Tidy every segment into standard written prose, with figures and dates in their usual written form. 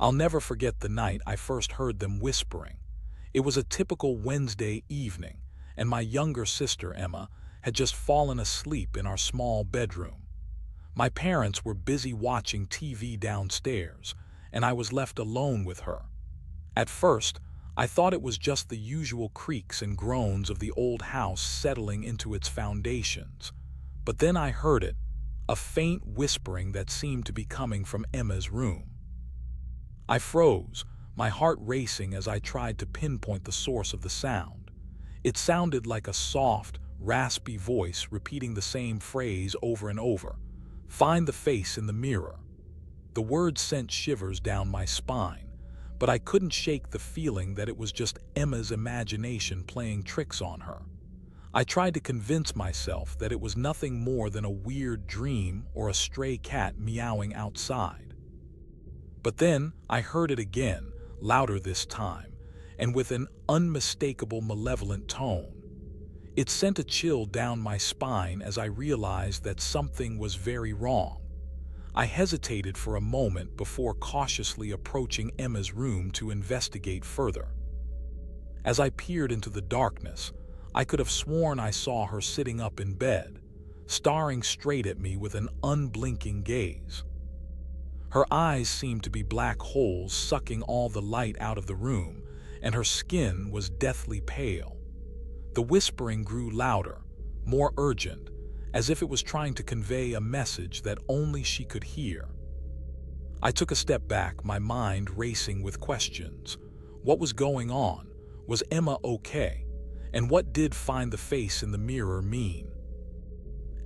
I'll never forget the night I first heard them whispering. It was a typical Wednesday evening, and my younger sister, Emma, had just fallen asleep in our small bedroom. My parents were busy watching TV downstairs, and I was left alone with her. At first, I thought it was just the usual creaks and groans of the old house settling into its foundations. But then I heard it, a faint whispering that seemed to be coming from Emma's room. I froze, my heart racing as I tried to pinpoint the source of the sound. It sounded like a soft, raspy voice repeating the same phrase over and over. "Find the face in the mirror." The words sent shivers down my spine, but I couldn't shake the feeling that it was just Emma's imagination playing tricks on her. I tried to convince myself that it was nothing more than a weird dream or a stray cat meowing outside. But then I heard it again, louder this time, and with an unmistakable malevolent tone. It sent a chill down my spine as I realized that something was very wrong. I hesitated for a moment before cautiously approaching Emma's room to investigate further. As I peered into the darkness, I could have sworn I saw her sitting up in bed, staring straight at me with an unblinking gaze. Her eyes seemed to be black holes sucking all the light out of the room, and her skin was deathly pale. The whispering grew louder, more urgent, as if it was trying to convey a message that only she could hear. I took a step back, my mind racing with questions. What was going on? Was Emma okay? And what did "find the face in the mirror" mean?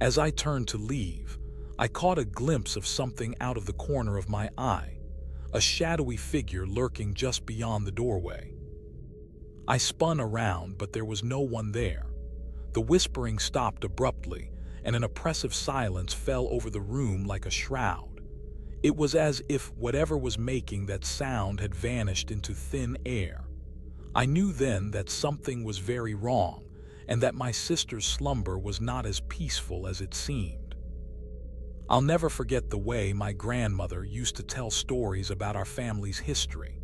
As I turned to leave, I caught a glimpse of something out of the corner of my eye, a shadowy figure lurking just beyond the doorway. I spun around, but there was no one there. The whispering stopped abruptly, and an oppressive silence fell over the room like a shroud. It was as if whatever was making that sound had vanished into thin air. I knew then that something was very wrong, and that my sister's slumber was not as peaceful as it seemed. I'll never forget the way my grandmother used to tell stories about our family's history.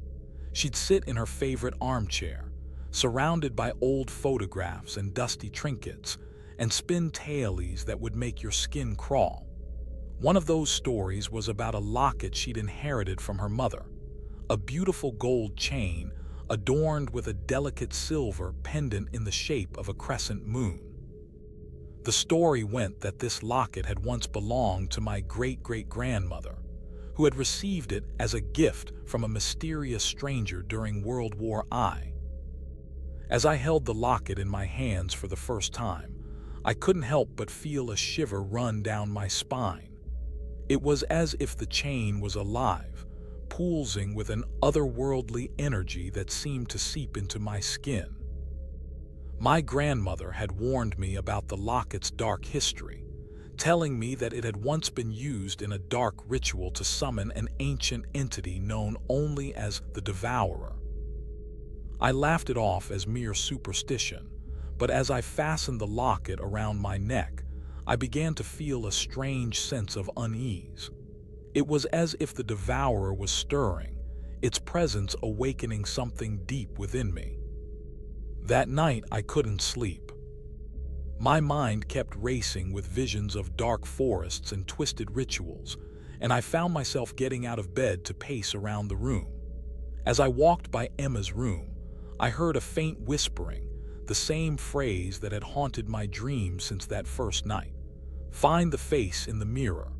She'd sit in her favorite armchair, surrounded by old photographs and dusty trinkets, and spin tales that would make your skin crawl. One of those stories was about a locket she'd inherited from her mother, a beautiful gold chain adorned with a delicate silver pendant in the shape of a crescent moon. The story went that this locket had once belonged to my great-great-grandmother, who had received it as a gift from a mysterious stranger during World War I. As I held the locket in my hands for the first time, I couldn't help but feel a shiver run down my spine. It was as if the chain was alive, pulsing with an otherworldly energy that seemed to seep into my skin. My grandmother had warned me about the locket's dark history, telling me that it had once been used in a dark ritual to summon an ancient entity known only as the Devourer. I laughed it off as mere superstition, but as I fastened the locket around my neck, I began to feel a strange sense of unease. It was as if the Devourer was stirring, its presence awakening something deep within me. That night I couldn't sleep. My mind kept racing with visions of dark forests and twisted rituals, and I found myself getting out of bed to pace around the room. As I walked by Emma's room, I heard a faint whispering, the same phrase that had haunted my dreams since that first night. "Find the face in the mirror."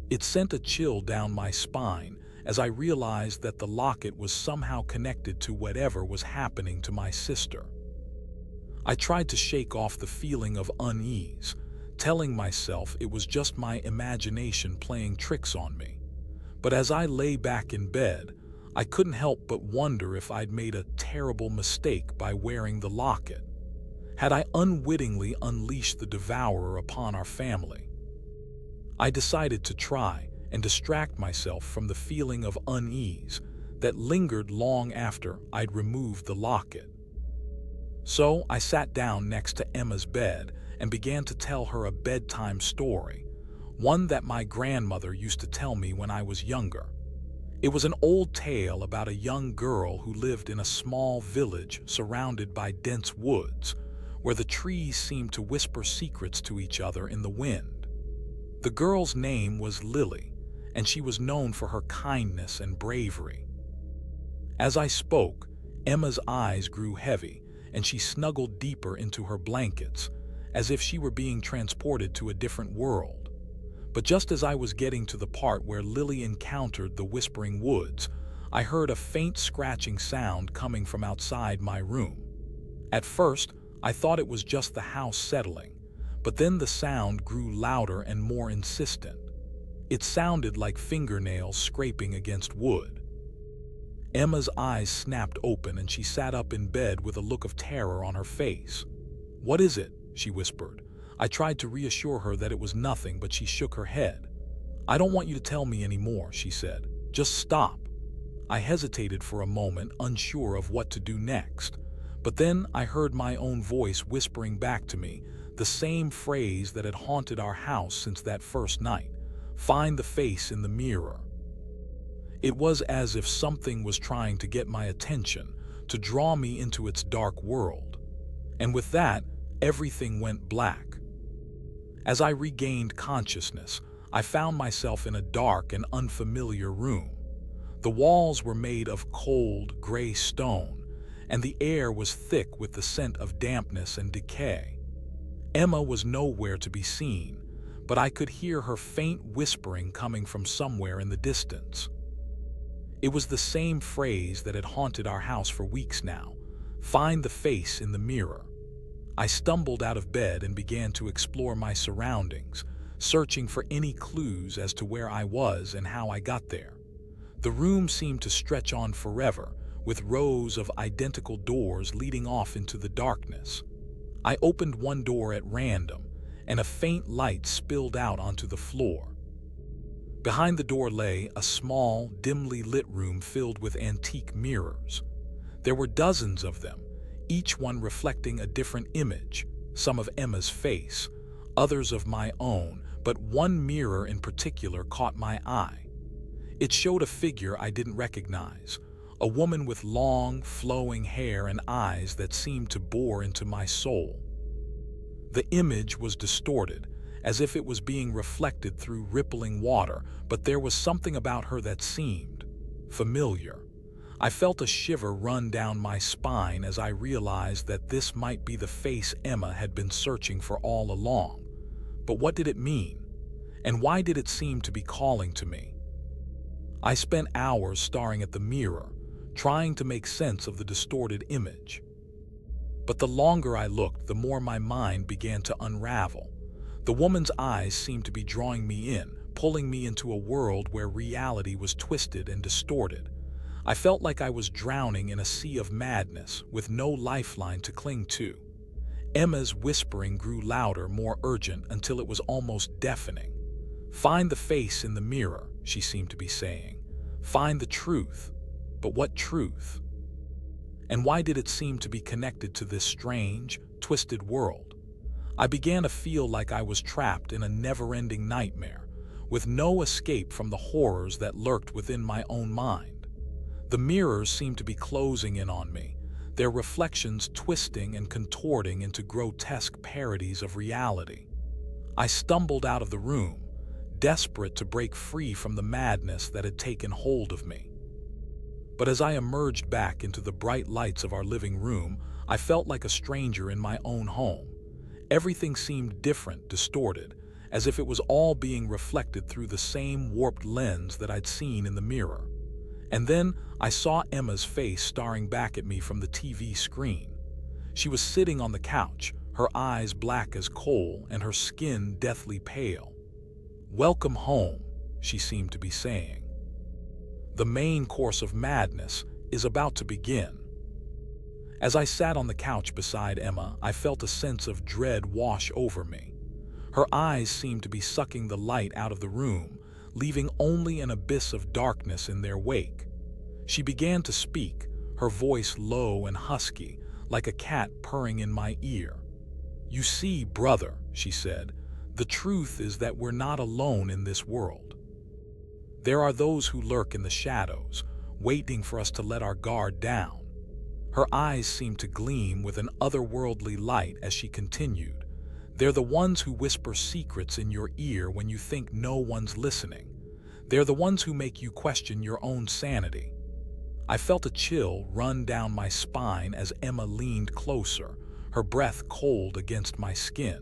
It sent a chill down my spine as I realized that the locket was somehow connected to whatever was happening to my sister. I tried to shake off the feeling of unease, telling myself it was just my imagination playing tricks on me. But as I lay back in bed, I couldn't help but wonder if I'd made a terrible mistake by wearing the locket. Had I unwittingly unleashed the Devourer upon our family? I decided to try and distract myself from the feeling of unease that lingered long after I'd removed the locket. So I sat down next to Emma's bed and began to tell her a bedtime story, one that my grandmother used to tell me when I was younger. It was an old tale about a young girl who lived in a small village surrounded by dense woods, where the trees seemed to whisper secrets to each other in the wind. The girl's name was Lily, and she was known for her kindness and bravery. As I spoke, Emma's eyes grew heavy, and she snuggled deeper into her blankets, as if she were being transported to a different world. But just as I was getting to the part where Lily encountered the whispering woods, I heard a faint scratching sound coming from outside my room. At first, I thought it was just the house settling, but then the sound grew louder and more insistent. It sounded like fingernails scraping against wood. Emma's eyes snapped open and she sat up in bed with a look of terror on her face. "What is it?" she whispered. I tried to reassure her that it was nothing, but she shook her head. "I don't want you to tell me anymore," she said. "Just stop." I hesitated for a moment, unsure of what to do next. But then I heard my own voice whispering back to me, the same phrase that had haunted our house since that first night. "Find the face in the mirror." It was as if something was trying to get my attention, to draw me into its dark world. And with that, everything went black. As I regained consciousness, I found myself in a dark and unfamiliar room. The walls were made of cold, gray stone, and the air was thick with the scent of dampness and decay. Emma was nowhere to be seen, but I could hear her faint whispering coming from somewhere in the distance. It was the same phrase that had haunted our house for weeks now. "Find the face in the mirror." I stumbled out of bed and began to explore my surroundings, searching for any clues as to where I was and how I got there. The room seemed to stretch on forever, with rows of identical doors leading off into the darkness. I opened one door at random, and a faint light spilled out onto the floor. Behind the door lay a small, dimly lit room filled with antique mirrors. There were dozens of them, each one reflecting a different image, some of Emma's face, others of my own, but one mirror in particular caught my eye. It showed a figure I didn't recognize, a woman with long, flowing hair and eyes that seemed to bore into my soul. The image was distorted, as if it was being reflected through rippling water, but there was something about her that seemed familiar. I felt a shiver run down my spine as I realized that this might be the face Emma had been searching for all along. But what did it mean? And why did it seem to be calling to me? I spent hours staring at the mirror, trying to make sense of the distorted image. But the longer I looked, the more my mind began to unravel. The woman's eyes seemed to be drawing me in, pulling me into a world where reality was twisted and distorted. I felt like I was drowning in a sea of madness, with no lifeline to cling to. Emma's whispering grew louder, more urgent, until it was almost deafening. "Find the face in the mirror," she seemed to be saying. "Find the truth." But what truth? And why did it seem to be connected to this strange, twisted world? I began to feel like I was trapped in a never-ending nightmare, with no escape from the horrors that lurked within my own mind. The mirrors seemed to be closing in on me, their reflections twisting and contorting into grotesque parodies of reality. I stumbled out of the room, desperate to break free from the madness that had taken hold of me. But as I emerged back into the bright lights of our living room, I felt like a stranger in my own home. Everything seemed different, distorted, as if it was all being reflected through the same warped lens that I'd seen in the mirror. And then I saw Emma's face staring back at me from the TV screen. She was sitting on the couch, her eyes black as coal and her skin deathly pale. "Welcome home," she seemed to be saying. "The main course of madness is about to begin." As I sat on the couch beside Emma, I felt a sense of dread wash over me. Her eyes seemed to be sucking the light out of the room, leaving only an abyss of darkness in their wake. She began to speak, her voice low and husky, like a cat purring in my ear. "You see, brother," she said, "the truth is that we're not alone in this world. There are those who lurk in the shadows, waiting for us to let our guard down. Her eyes seemed to gleam with an otherworldly light as she continued. They're the ones who whisper secrets in your ear when you think no one's listening. They're the ones who make you question your own sanity. I felt a chill run down my spine as Emma leaned closer, her breath cold against my skin.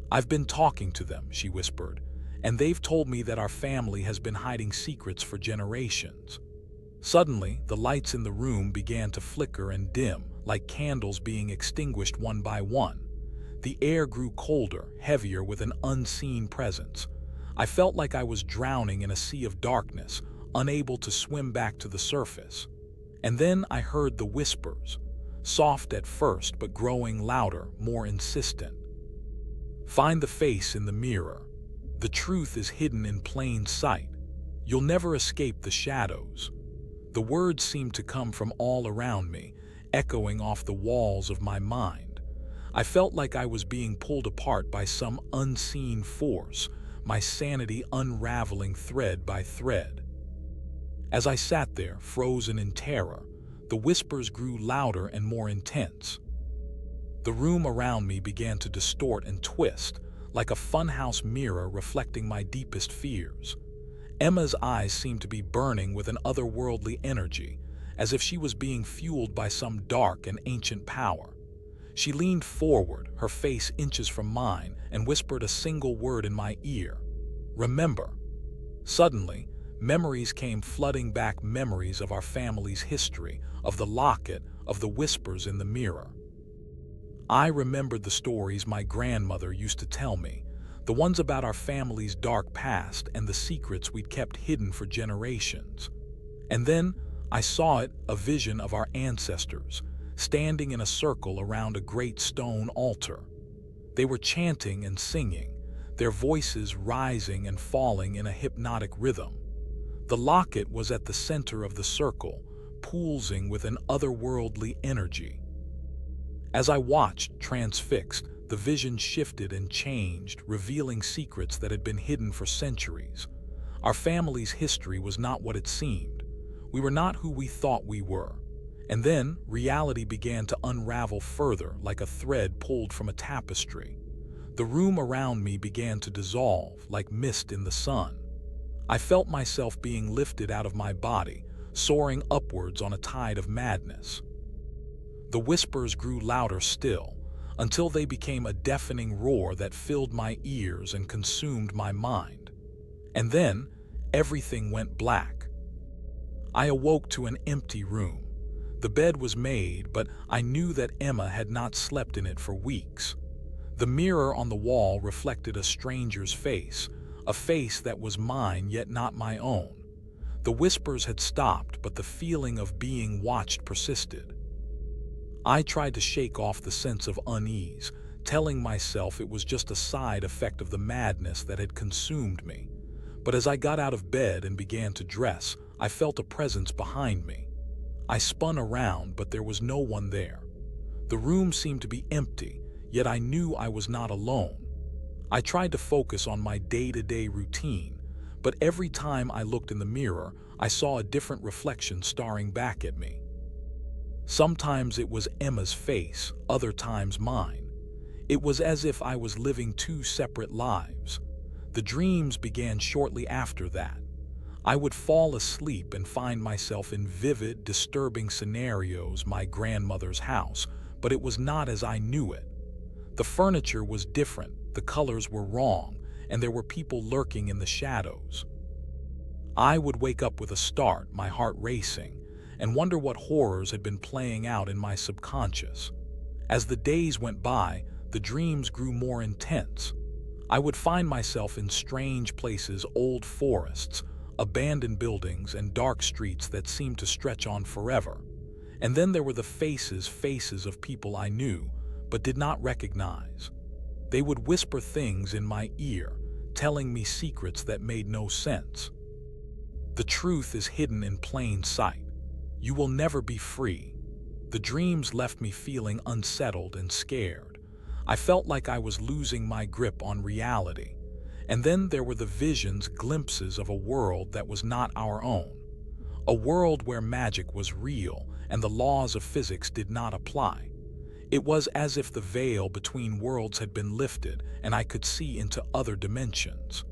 "I've been talking to them," she whispered, "and they've told me that our family has been hiding secrets for generations." Suddenly, the lights in the room began to flicker and dim, like candles being extinguished one by one. The air grew colder, heavier with an unseen presence. I felt like I was drowning in a sea of darkness, unable to swim back to the surface. And then I heard the whispers, soft at first but growing louder, more insistent. "Find the face in the mirror. The truth is hidden in plain sight. You'll never escape the shadows." The words seemed to come from all around me, echoing off the walls of my mind. I felt like I was being pulled apart by some unseen force, my sanity unraveling thread by thread. As I sat there, frozen in terror, the whispers grew louder and more intense. The room around me began to distort and twist, like a funhouse mirror reflecting my deepest fears. Emma's eyes seemed to be burning with an otherworldly energy, as if she was being fueled by some dark and ancient power. She leaned forward, her face inches from mine, and whispered a single word in my ear: "Remember." Suddenly, memories came flooding back, memories of our family's history, of the locket, of the whispers in the mirror. I remembered the stories my grandmother used to tell me, the ones about our family's dark past and the secrets we'd kept hidden for generations. And then I saw it, a vision of our ancestors, standing in a circle around a great stone altar. They were chanting and singing, their voices rising and falling in a hypnotic rhythm. The locket was at the center of the circle, pulsing with an otherworldly energy. As I watched, transfixed, the vision shifted and changed, revealing secrets that had been hidden for centuries. Our family's history was not what it seemed. We were not who we thought we were. And then, reality began to unravel further, like a thread pulled from a tapestry. The room around me began to dissolve, like mist in the sun. I felt myself being lifted out of my body, soaring upwards on a tide of madness. The whispers grew louder still, until they became a deafening roar that filled my ears and consumed my mind. And then, everything went black. I awoke to an empty room. The bed was made, but I knew that Emma had not slept in it for weeks. The mirror on the wall reflected a stranger's face, a face that was mine yet not my own. The whispers had stopped, but the feeling of being watched persisted. I tried to shake off the sense of unease, telling myself it was just a side effect of the madness that had consumed me. But as I got out of bed and began to dress, I felt a presence behind me. I spun around, but there was no one there. The room seemed to be empty, yet I knew I was not alone. I tried to focus on my day-to-day routine, but every time I looked in the mirror, I saw a different reflection staring back at me. Sometimes it was Emma's face, other times mine. It was as if I was living two separate lives. The dreams began shortly after that. I would fall asleep and find myself in vivid, disturbing scenarios, my grandmother's house, but it was not as I knew it. The furniture was different, the colors were wrong, and there were people lurking in the shadows. I would wake up with a start, my heart racing, and wonder what horrors had been playing out in my subconscious. As the days went by, the dreams grew more intense. I would find myself in strange places, old forests, abandoned buildings, and dark streets that seemed to stretch on forever. And then there were the faces of people I knew, but did not recognize. They would whisper things in my ear, telling me secrets that made no sense. The truth is hidden in plain sight. You will never be free. The dreams left me feeling unsettled and scared. I felt like I was losing my grip on reality. And then there were the visions, glimpses of a world that was not our own. A world where magic was real and the laws of physics did not apply. It was as if the veil between worlds had been lifted and I could see into other dimensions.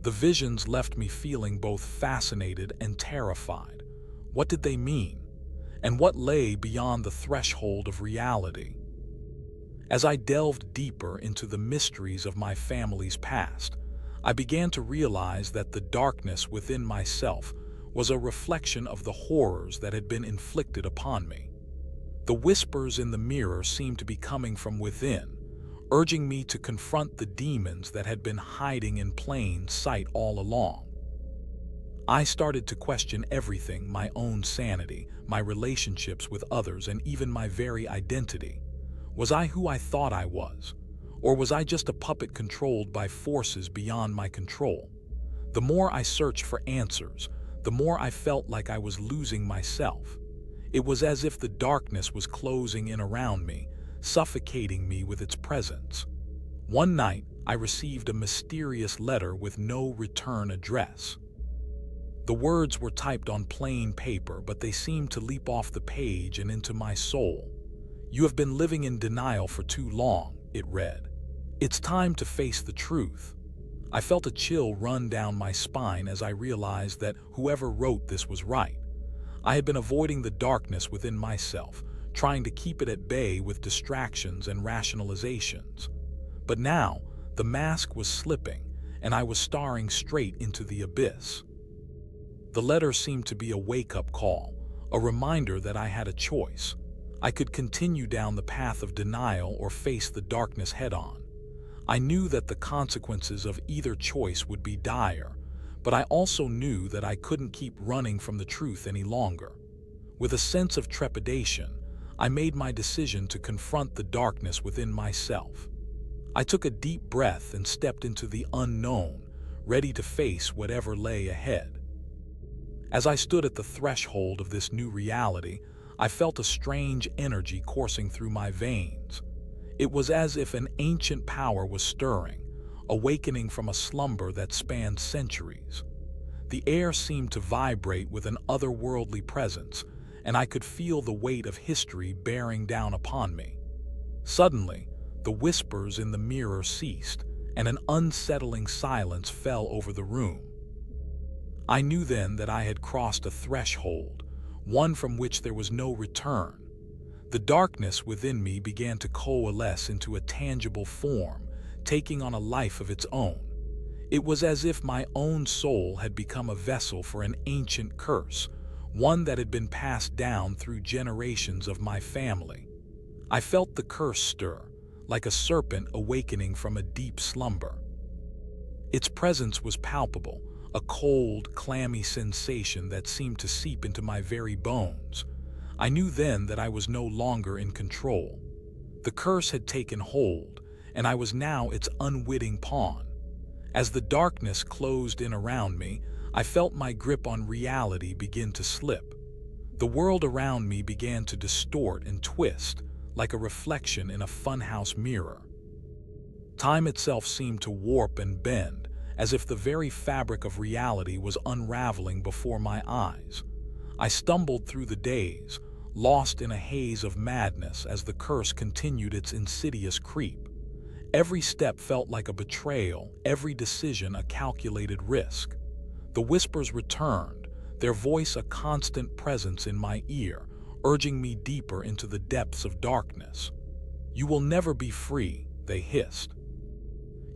The visions left me feeling both fascinated and terrified. What did they mean? And what lay beyond the threshold of reality? As I delved deeper into the mysteries of my family's past, I began to realize that the darkness within myself was a reflection of the horrors that had been inflicted upon me. The whispers in the mirror seemed to be coming from within, urging me to confront the demons that had been hiding in plain sight all along. I started to question everything: my own sanity, my relationships with others, and even my very identity. Was I who I thought I was? Or was I just a puppet controlled by forces beyond my control? The more I searched for answers, the more I felt like I was losing myself. It was as if the darkness was closing in around me, suffocating me with its presence. One night, I received a mysterious letter with no return address. The words were typed on plain paper, but they seemed to leap off the page and into my soul. "You have been living in denial for too long," it read. "It's time to face the truth." I felt a chill run down my spine as I realized that whoever wrote this was right. I had been avoiding the darkness within myself, trying to keep it at bay with distractions and rationalizations. But now, the mask was slipping, and I was staring straight into the abyss. The letter seemed to be a wake-up call, a reminder that I had a choice. I could continue down the path of denial or face the darkness head-on. I knew that the consequences of either choice would be dire, but I also knew that I couldn't keep running from the truth any longer. With a sense of trepidation, I made my decision to confront the darkness within myself. I took a deep breath and stepped into the unknown, ready to face whatever lay ahead. As I stood at the threshold of this new reality, I felt a strange energy coursing through my veins. It was as if an ancient power was stirring, awakening from a slumber that spanned centuries. The air seemed to vibrate with an otherworldly presence, and I could feel the weight of history bearing down upon me. Suddenly, the whispers in the mirror ceased, and an unsettling silence fell over the room. I knew then that I had crossed a threshold, one from which there was no return. The darkness within me began to coalesce into a tangible form, taking on a life of its own. It was as if my own soul had become a vessel for an ancient curse, one that had been passed down through generations of my family. I felt the curse stir, like a serpent awakening from a deep slumber. Its presence was palpable, a cold, clammy sensation that seemed to seep into my very bones. I knew then that I was no longer in control. The curse had taken hold, and I was now its unwitting pawn. As the darkness closed in around me, I felt my grip on reality begin to slip. The world around me began to distort and twist, like a reflection in a funhouse mirror. Time itself seemed to warp and bend, as if the very fabric of reality was unraveling before my eyes. I stumbled through the days, lost in a haze of madness as the curse continued its insidious creep. Every step felt like a betrayal, every decision a calculated risk. The whispers returned, their voice a constant presence in my ear, urging me deeper into the depths of darkness. "You will never be free," they hissed.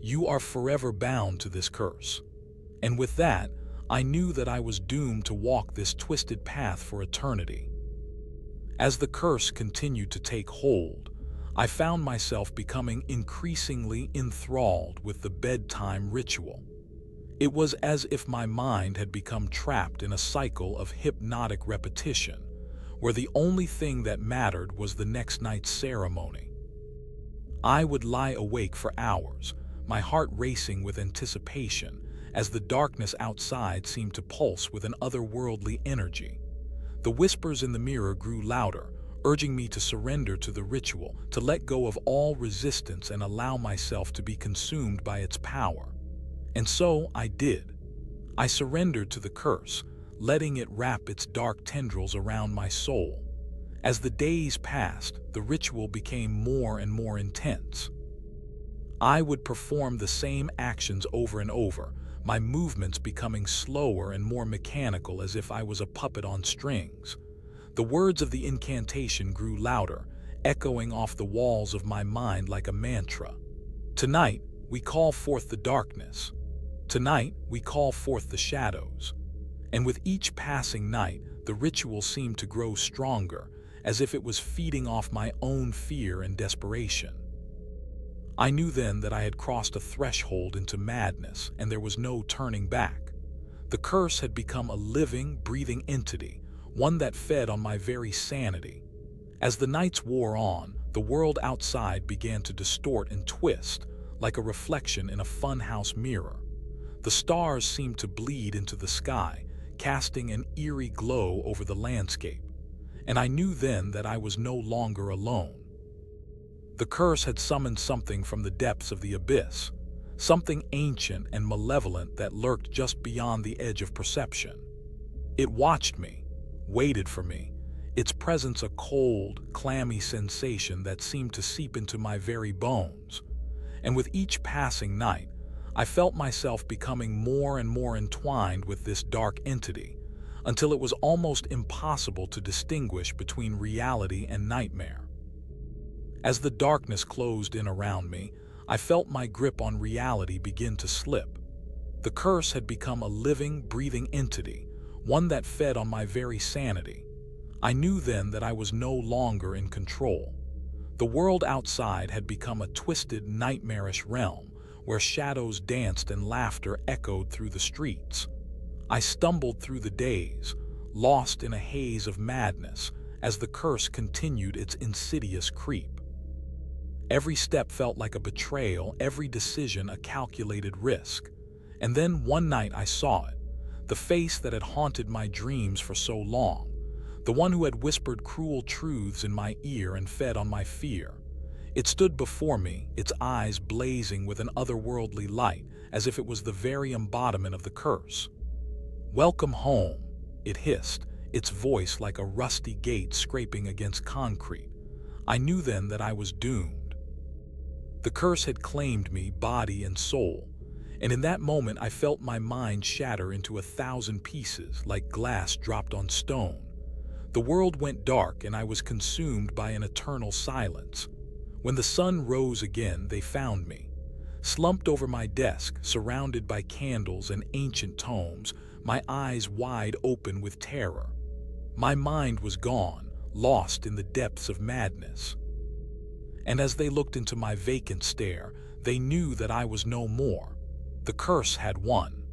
"You are forever bound to this curse." And with that, I knew that I was doomed to walk this twisted path for eternity. As the curse continued to take hold, I found myself becoming increasingly enthralled with the bedtime ritual. It was as if my mind had become trapped in a cycle of hypnotic repetition, where the only thing that mattered was the next night's ceremony. I would lie awake for hours, my heart racing with anticipation, as the darkness outside seemed to pulse with an otherworldly energy. The whispers in the mirror grew louder, urging me to surrender to the ritual, to let go of all resistance and allow myself to be consumed by its power. And so I did. I surrendered to the curse, letting it wrap its dark tendrils around my soul. As the days passed, the ritual became more and more intense. I would perform the same actions over and over, my movements becoming slower and more mechanical as if I was a puppet on strings. The words of the incantation grew louder, echoing off the walls of my mind like a mantra. Tonight, we call forth the darkness. Tonight, we call forth the shadows. And with each passing night, the ritual seemed to grow stronger, as if it was feeding off my own fear and desperation. I knew then that I had crossed a threshold into madness, and there was no turning back. The curse had become a living, breathing entity, one that fed on my very sanity. As the nights wore on, the world outside began to distort and twist, like a reflection in a funhouse mirror. The stars seemed to bleed into the sky, casting an eerie glow over the landscape. And I knew then that I was no longer alone. The curse had summoned something from the depths of the abyss, something ancient and malevolent that lurked just beyond the edge of perception. It watched me, waited for me, its presence a cold, clammy sensation that seemed to seep into my very bones. And with each passing night, I felt myself becoming more and more entwined with this dark entity, until it was almost impossible to distinguish between reality and nightmare. As the darkness closed in around me, I felt my grip on reality begin to slip. The curse had become a living, breathing entity, one that fed on my very sanity. I knew then that I was no longer in control. The world outside had become a twisted, nightmarish realm, where shadows danced and laughter echoed through the streets. I stumbled through the days, lost in a haze of madness, as the curse continued its insidious creep. Every step felt like a betrayal, every decision a calculated risk. And then one night I saw it, the face that had haunted my dreams for so long, the one who had whispered cruel truths in my ear and fed on my fear. It stood before me, its eyes blazing with an otherworldly light, as if it was the very embodiment of the curse. "Welcome home," it hissed, its voice like a rusty gate scraping against concrete. I knew then that I was doomed. The curse had claimed me, body and soul, and in that moment I felt my mind shatter into 1,000 pieces like glass dropped on stone. The world went dark and I was consumed by an eternal silence. When the sun rose again, they found me, slumped over my desk, surrounded by candles and ancient tomes, my eyes wide open with terror. My mind was gone, lost in the depths of madness. And as they looked into my vacant stare, they knew that I was no more. The curse had won.